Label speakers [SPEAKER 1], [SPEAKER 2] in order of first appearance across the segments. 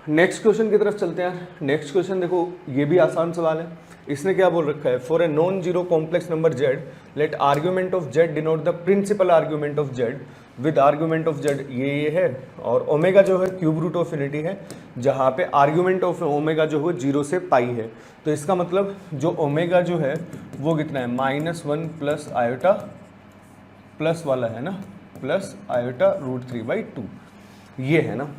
[SPEAKER 1] Next question की तरफ चलते हैं। नेक्स्ट क्वेश्चन देखो, ये भी आसान सवाल है। इसने क्या बोल रखा है, for a non zero complex number z let argument of z denote the principal argument of z with argument of z, ये है, और ओमेगा जो है क्यूब रूट ऑफ इन्फिनिटी है, जहाँ पे आर्ग्यूमेंट ऑफ ओमेगा जो है 0 से पाई है। तो इसका मतलब जो ओमेगा जो है वो कितना है, -1 प्लस आयोटा प्लस वाला है ना, प्लस आयोटा √3/2, ये है ना।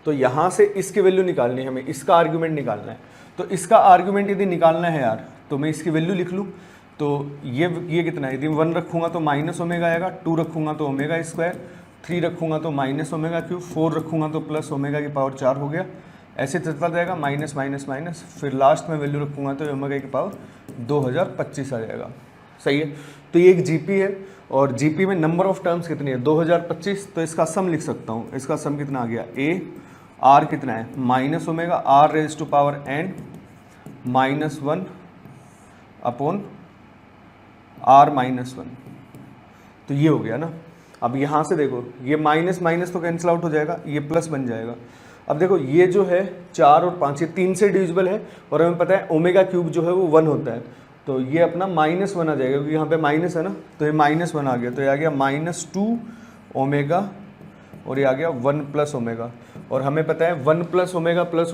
[SPEAKER 1] तो यहाँ से इसकी वैल्यू निकालनी है हमें, इसका आर्ग्यूमेंट निकालना है। तो इसका आर्ग्यूमेंट यदि निकालना है यार, तो मैं इसकी वैल्यू लिख लूँ। तो ये कितना है, यदि 1 रखूँगा तो माइनस ओमेगा आएगा, 2 रखूँगा तो ओमेगा स्क्वायर, 3 रखूँगा तो माइनस ओमेगा क्यूब, 4 रखूँगा तो प्लस ओमेगा की पावर 4 हो गया। ऐसे चलता जाएगा, माइनस माइनस माइनस, फिर लास्ट में वैल्यू रखूँगा तो ओमेगा की पावर 2025 आ जाएगा। सही है। तो ये एक जीपी है, और जीपी में नंबर ऑफ टर्म्स कितनी है, 2025। तो इसका सम लिख सकता हूँ। इसका सम कितना आ गया, ए आर कितना है, minus omega r raise to power n -1 upon r -1। तो ये हो गया ना। अब यहाँ से देखो, ये माइनस माइनस तो कैंसिल आउट हो जाएगा, ये प्लस बन जाएगा। अब देखो ये जो है 4 और 5 ये 3 से डिविजिबल है, और हमें पता है ओमेगा क्यूब जो है वो 1 होता है। तो ये अपना -1 आ जाएगा, क्योंकि यहाँ पे माइनस है ना, तो ये -1 आ गया। तो ये आ गया -2 ओमेगा, और ये आ गया 1 प्लस ओमेगा। और हमें पता है 1 प्लस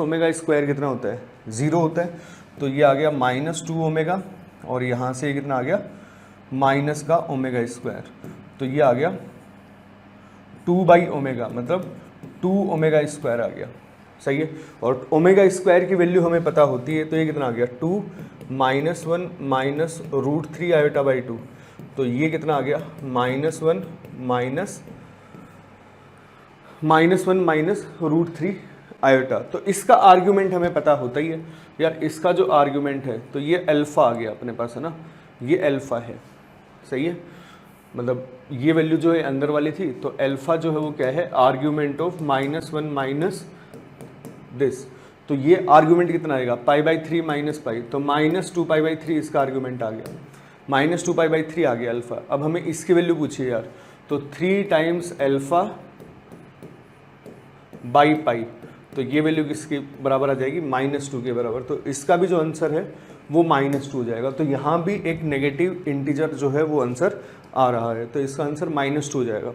[SPEAKER 1] ओमेगा स्क्वायर कितना होता है, 0 होता है। तो ये आ गया -2 ओमेगा, और यहाँ से कितना आ गया, माइनस का ओमेगा स्क्वायर। तो ये आ गया 2/ओमेगा, मतलब 2 ओमेगा स्क्वायर आ गया। सही है। और ओमेगा स्क्वायर की वैल्यू हमें पता होती है, तो ये कितना आ गया, 2 -1 माइनस √3 आयोटा/2। तो ये कितना आ गया, -1 माइनस √3 आयोटा। तो इसका आर्ग्यूमेंट हमें पता होता ही है यार। इसका जो आर्ग्यूमेंट है, तो ये अल्फ़ा आ गया अपने पास, है ना, ये अल्फ़ा है। सही है। मतलब ये वैल्यू जो है अंदर वाली थी, तो अल्फ़ा जो है वो क्या है, आर्ग्यूमेंट ऑफ -1 माइनस दिस। तो ये आर्ग्यूमेंट कितना आएगा, π/3 माइनस पाई, तो -2π/3 इसका आर्ग्यूमेंट आ गया, -2π/3 आ गया अल्फ़ा। अब हमें इसकी वैल्यू पूछिए यार, तो 3 टाइम्स अल्फ़ा बाई पाई, तो ये वैल्यू किसके बराबर आ जाएगी, -2 के बराबर। तो इसका भी जो आंसर है वो -2 हो जाएगा। तो यहाँ भी एक नेगेटिव इंटीजर जो है वो आंसर आ रहा है, तो इसका आंसर -2 हो जाएगा।